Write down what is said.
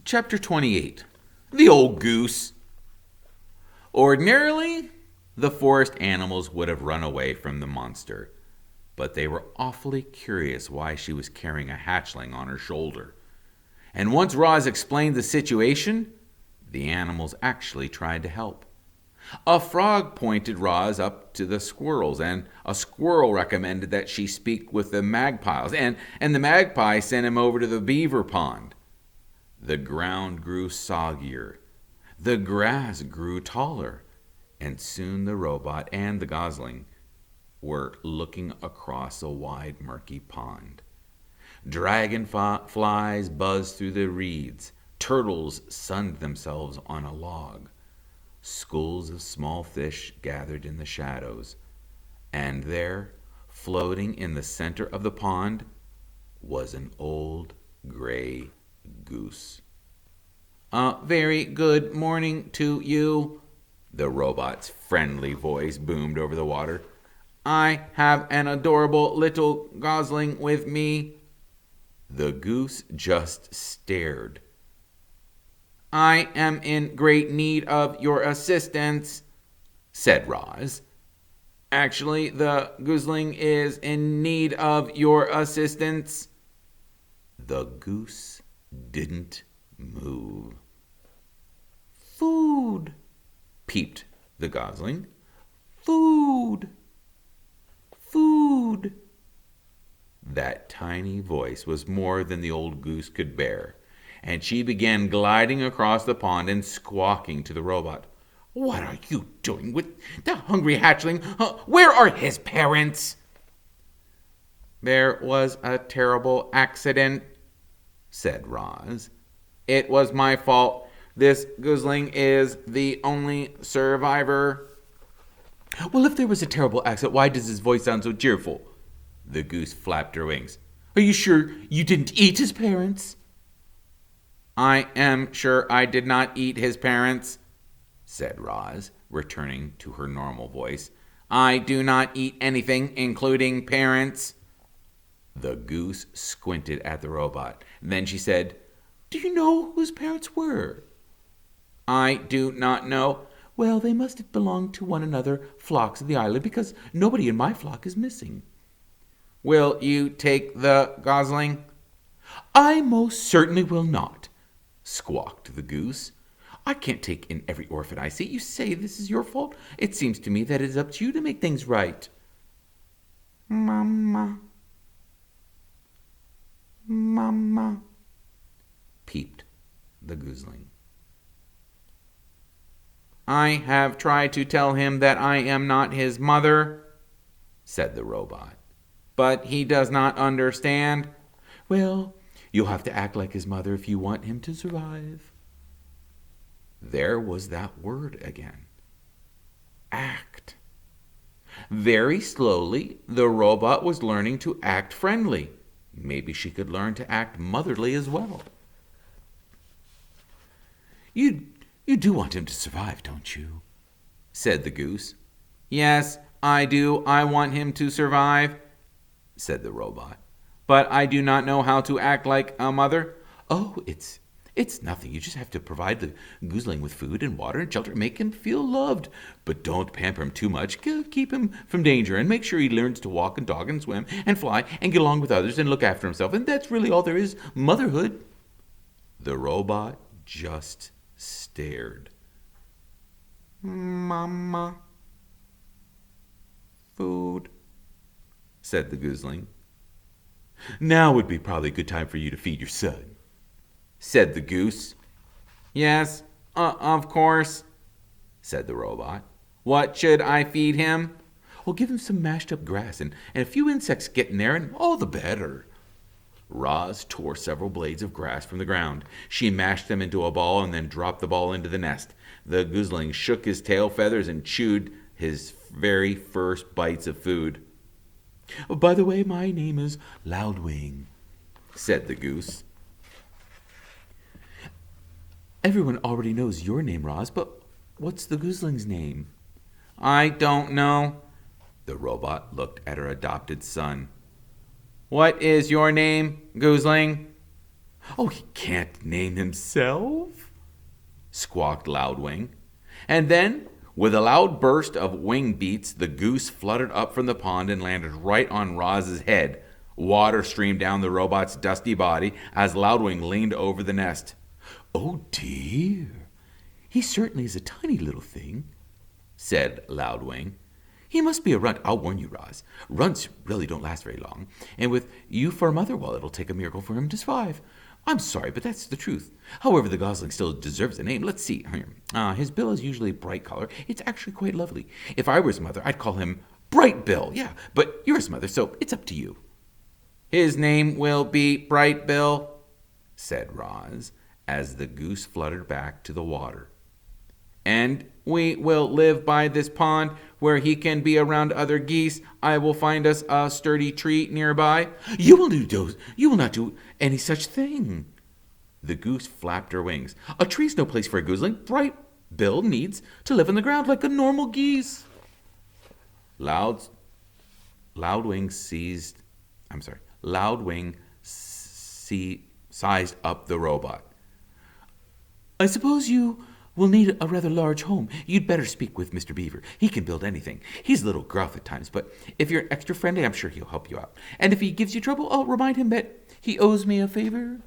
Chapter 28. The Old Goose. Ordinarily, the forest animals would have run away from the monster, but they were awfully curious why she was carrying a hatchling on her shoulder. And once Roz explained the situation, the animals actually tried to help. A frog pointed Roz up to the squirrels, and a squirrel recommended that she speak with the magpies, and the magpie sent him over to the beaver pond. The ground grew soggier, the grass grew taller, and soon the robot and the gosling were looking across a wide, murky pond. Dragonflies buzzed through the reeds. Turtles sunned themselves on a log. Schools of small fish gathered in the shadows. And there, floating in the center of the pond, was an old gray goose. Very good morning to you, the robot's friendly voice boomed over the water. I have an adorable little gosling with me. The goose just stared. I am in great need of your assistance, said Roz. Actually, the goosling is in need of your assistance. The goose didn't move. Food, peeped the gosling. Food. Food. That tiny voice was more than the old goose could bear, and she began gliding across the pond and squawking to the robot. What are you doing with the hungry hatchling? Where are his parents? There was a terrible accident, said Roz. It was my fault. This goosling is the only survivor. Well, if there was a terrible accident, why does his voice sound so cheerful? The goose flapped her wings. Are you sure you didn't eat his parents? I am sure I did not eat his parents, said Roz, returning to her normal voice. I do not eat anything, including parents. The goose squinted at the robot. Then she said, Do you know who his parents were? I do not know. Well, they must have belonged to one another flocks of the island, because nobody in my flock is missing. Will you take the gosling? I most certainly will not, squawked the goose. I can't take in every orphan I see. You say this is your fault? It seems to me that it is up to you to make things right. Mama, peeped the goosling. I have tried to tell him that I am not his mother, said the robot, but he does not understand. Well, you'll have to act like his mother if you want him to survive. There was that word again. Act. Very slowly, the robot was learning to act friendly. Maybe she could learn to act motherly as well. You do want him to survive, don't you? Said the goose. Yes, I do. I want him to survive, said the robot. But I do not know how to act like a mother. Oh, it's nothing. You just have to provide the goosling with food and water and shelter. Make him feel loved. But don't pamper him too much. Keep him from danger and make sure he learns to walk and talk and swim and fly and get along with others and look after himself. And that's really all there is. Motherhood. The robot just stared. Mama. Food, said the goosling. Now would be probably a good time for you to feed your son, said the goose. Yes, of course, said the robot. What should I feed him? Well, give him some mashed up grass and a few insects get in there, and all the better. Roz tore several blades of grass from the ground. She mashed them into a ball and then dropped the ball into the nest. The goosling shook his tail feathers and chewed his very first bites of food. Oh, by the way, my name is Loudwing, said the goose. Everyone already knows your name, Roz, but what's the goosling's name? I don't know. The robot looked at her adopted son. What is your name, goosling? Oh, he can't name himself, squawked Loudwing. And then, with a loud burst of wing beats, the goose fluttered up from the pond and landed right on Roz's head. Water streamed down the robot's dusty body as Loudwing leaned over the nest. Oh dear, he certainly is a tiny little thing, said Loudwing. He must be a runt, I'll warn you, Roz. Runts really don't last very long, and with you for a mother, well, it'll take a miracle for him to survive. I'm sorry, but that's the truth. However, the gosling still deserves a name. Let's see. His bill is usually a bright color. It's actually quite lovely. If I were his mother, I'd call him Bright Bill. Yeah, but you're his mother, so it's up to you. His name will be Bright Bill, said Roz, as the goose fluttered back to the water. And we will live by this pond where he can be around other geese. I will find us a sturdy tree nearby. You will not do any such thing. The goose flapped her wings. A tree's no place for a gooseling. Bright Bill needs to live on the ground like a normal geese. Loudwing sized up the robot. I suppose you will need a rather large home. You'd better speak with Mr. Beaver. He can build anything. He's a little gruff at times, but if you're extra friendly, I'm sure he'll help you out. And if he gives you trouble, I'll remind him that he owes me a favor.